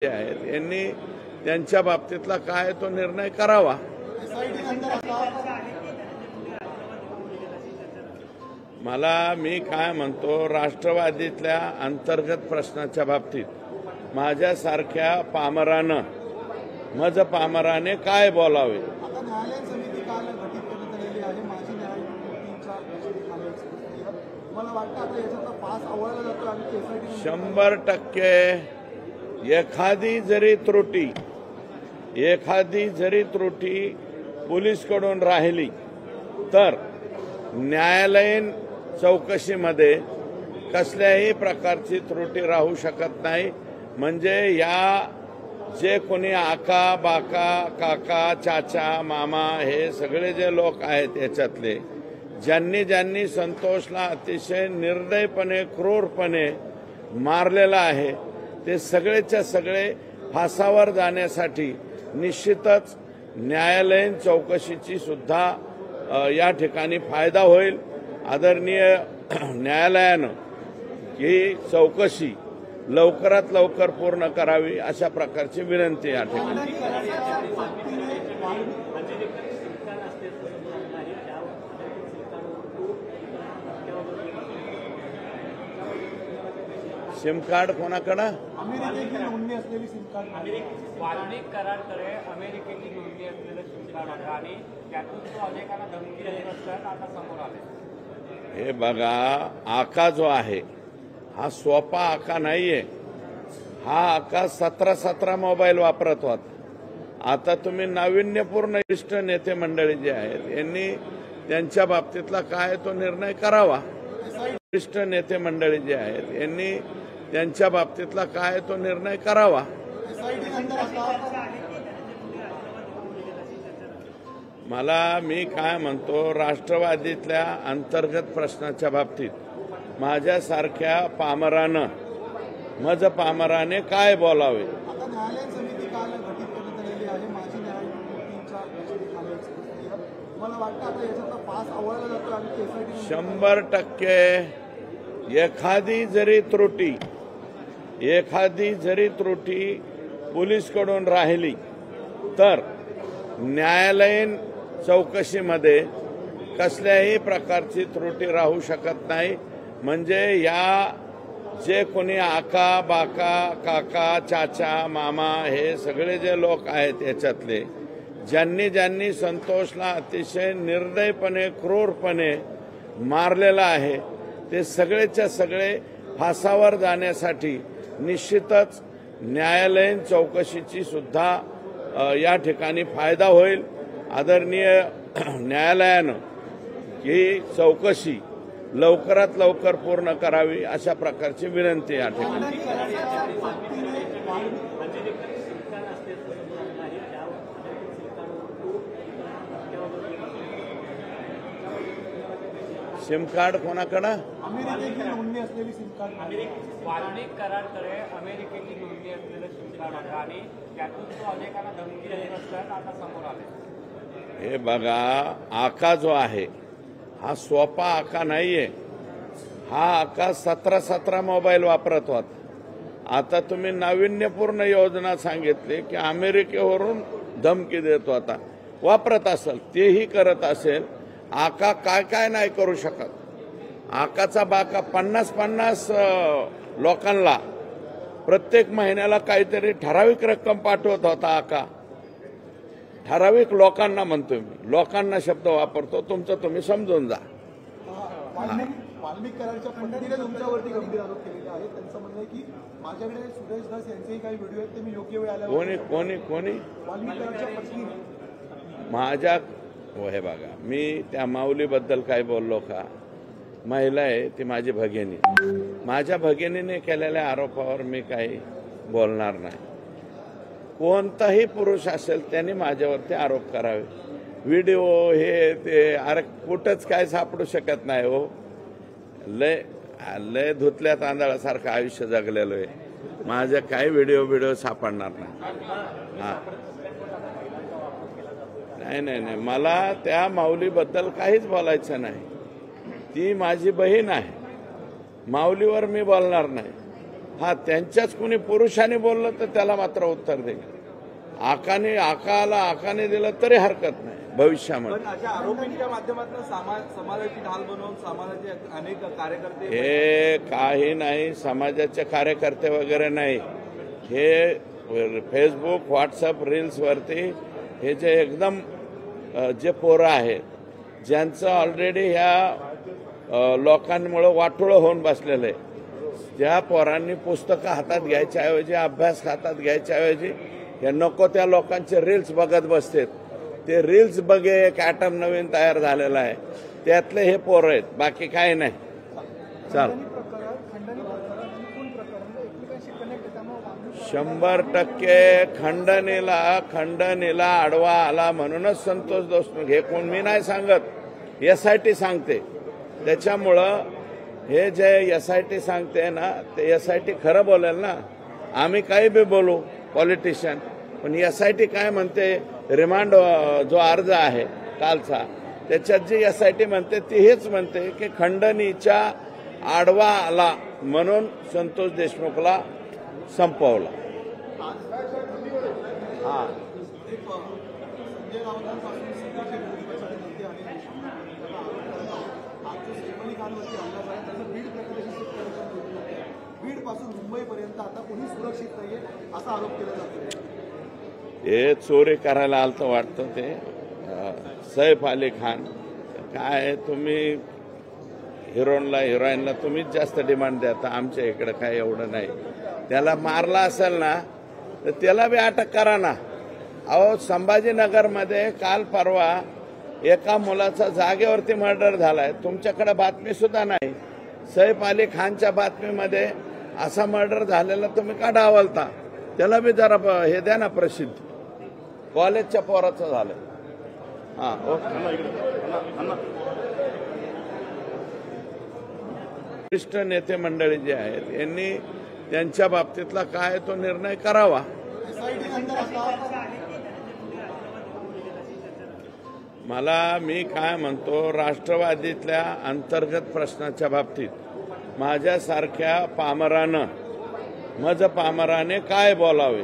आहेत यांनी त्यांच्या बाबतीतला काय तो निर्णय करावा। मी काय म्हणतो, राष्ट्रवादीतल्या अंतर्गत प्रश्नाच्या बाबतीत माझ्यासारख्या पामरानं मज पामराने काय बोलावे। आता न्यायालयीन समिती काल गठीत करण्यात आलेली आहे। माजी न्यायमूर्तींच्या मला वाटतं आता याचा पास आवळला जातो आणि 100% एखादी जरी त्रुटी पोलीसकडून राहिली तर न्यायालयीन चौकशीमध्ये कसल्याही प्रकारची त्रुटी राहू शकत नाही। म्हणजे या जे कोणी आका बाका काका चाचा मामा हे सगळे जे लोक आहेत याच्यातले ज्यांनी संतोषला अतिशय निर्दयपणे क्रूरपणे मारलेला आहे ते सगळेच्या सगळे फासावर जाण्यासाठी निश्चितच न्यायालयीन चौकशीची सुद्धा या ठिकाणी फायदा होईल। आदरणीय न्यायालयानं ही चौकशी लवकरात लवकर पूर्ण करावी अशा प्रकारची विनंती या ठिकाणी। सिम कार्ड कोणाकडे? अमेरिकेची नोंदणी असलेली सिम कार्ड। वाल्मिक करारकडे अमेरिकेची नोंदणी असलेलं सिम कार्ड आहे आणि त्यातून तो अनेकांना धमकी देत असताना आता समोर आले। हे बघा, आका जो आहे हा सोपा आका नाहीये। हा आका 17 मोबाईल वापरत होता। आता तुम्ही नाविन्यपूर्ण वरिष्ठ नेते मंडळी जे आहेत यांनी त्यांच्या बाबतीतला काय तो निर्णय करावा। वरिष्ठ नेते मंडळी जे आहेत यांनी त्यांच्या बाबतीतला काय तो निर्णय करावा। मी काय म्हणतो, राष्ट्रवादीतल्या अंतर्गत प्रश्नाच्या बाबतीत माझ्यासारख्या पामरानं मज पामराने काय बोलावे। आता न्यायालयीन समिती काल गठीत करण्यात आलेली आहे। माजी न्यायमूर्तींच्या मला वाटतं आता याचा पास आवळला जातो आणि 100% एखादी जरी त्रुटी पोलीसकडून राहिली तर न्यायालयीन चौकशीमध्ये कसल्याही प्रकारची त्रुटी राहू शकत नाही। म्हणजे या जे कोणी आका बाका काका चाचा मामा हे सगळे जे लोक आहेत याच्यातले ज्यांनी संतोषला अतिशय निर्दयपणे क्रूरपणे मारलेला आहे ते सगळेच्या सगळे फासावर जाण्यासाठी निश्चितच न्यायालयीन चौकशीची सुद्धा या ठिकाणी फायदा होईल। आदरणीय न्यायालयानं ही चौकशी लवकरात लवकर पूर्ण करावी अशा प्रकारची विनंती या ठिकाणी। सिम कार्ड कोणाकडे? अमेरिकेची नोंदणी असलेली सिम कार्ड। वाल्मिक करारकडे अमेरिकेची नोंदणी असलेलं सिम कार्ड आहे आणि त्यातून तो अनेकांना धमकी देत असताना आता समोर आले। हे बघा, आका जो आहे हा सोपा आका नाहीये। हा आका 17 मोबाईल वापरत होता। आता तुम्ही नाविन्यपूर्ण योजना सांगितली की अमेरिकेवरून धमकी देत होता। वापरत असेल तेही करत असेल। आका काय नाही करू शकत। आकाचा बाका 50 लोकांना प्रत्येक महिन्याला काहीतरी ठराविक रक्कम पाठवत होता। आका ठराविक लोकांना म्हणतोय मी, लोकांना शब्द वापरतो, तुमचं तुम्ही समजून जा। वाल्मिक करारच्या पद्धतीने तुमच्यावरती गंभीर आरोप केलेले आहेत। त्यांचं म्हणणं आहे की माझ्याकडे सुरेश दास यांचेही काही व्हिडिओ आहेत ते मी योग्य वेळ आल्यावर कोणी वाल्मिक करारच्या पत्नीने माझ्या हे बघा, मी त्या माऊलीबद्दल काय बोललो का? महिला आहे ती माझी भगिनी, माझ्या भगिनीने केलेल्या आरोपावर मी काही बोलणार नाही। कोणताही पुरुष असेल त्यांनी माझ्यावरती आरोप करावे। व्हिडिओ हे ते अरे कुठंच काय सापडू शकत नाही हो। लय धुतल्या तांदळासारखं आयुष्य जगलेलो आहे। माझं काही व्हिडिओ सापडणार नाही। नाही, मला त्या माऊलीबद्दल काहीच बोलायचं नाही। ती माझी बहीण आहे, माऊलीवर मी बोलणार नाही। हा त्यांच्याच कोणी पुरुषाने बोललं तर त्याला मात्र उत्तर देईल. आकाने दिलं तरी हरकत नाही भविष्यामध्ये. पण अशा आरोपींच्या माध्यमातून समाजाची ढाल बनवून समाजाचे अनेक कार्यकर्ते हे काही नाही, समाजाचे कार्यकर्ते वगैरे नाही. हे फेसबुक व्हॉट्सअप रील्सवरती हे जे एकदम जे पोरं आहेत ज्यांचं ऑलरेडी ह्या लोकांमुळे वाटोळं होऊन बसलेलं आहे, ज्या पोरांनी पुस्तकं हातात घ्यायच्या ऐवजी अभ्यास हातात घ्यायच्या ऐवजी या नको त्या लोकांचे रील्स बघत बसतात. ते रील्स बघे एक ॲटम नवीन तयार झालेला आहे, त्यातले हे पोरं आहेत, बाकी काही नाही. चाल 100% खंडणीला आडवा आला म्हणूनच संतोष देशमुख, हे कोण मी नाही सांगत, SIT सांगते. त्याच्यामुळं हे जे SIT सांगते ना, ते SIT खरं बोलेल ना. आम्ही काही बी बोलू पॉलिटिशियन, पण SIT काय म्हणते, रिमांड जो अर्ज आहे कालचा त्याच्यात जी SIT म्हणते ती हेच म्हणते की खंडणीच्या आडवा आला म्हणून संतोष देशमुखला संपवला. हा बीड पासून मुंबईपर्यंत आता कोणी सुरक्षित नाहीये असा आरोप केला जातो. हे चोरी करायला आलं वाटतं ते सैफ अली खान. काय तुम्ही हिरोईनला तुम्हीच जास्त डिमांड देता, आमच्या इकडे काय एवढं नाही. त्याला मारला असेल ना तर त्याला बी अटक करा ना. अहो संभाजीनगरमध्ये काल परवा एका मुलाचा जागेवरती मर्डर झालाय, तुमच्याकडे बातमी सुद्धा नाही. सैफ अली खानच्या बातमीमध्ये असा मर्डर झालेला तुम्ही का डावलता? त्याला बी जरा हे द्या ना प्रसिद्ध. कॉलेजच्या पोराचं झालं. हा वरिष्ठ नेते मंडळी जे आहेत यांनी त्यांच्या बाबतीतला काय तो निर्णय करावा. मी काय म्हणतो, राष्ट्रवादीतल्या अंतर्गत प्रश्नाच्या बाबतीत माझ्यासारख्या पामराने काय बोलावे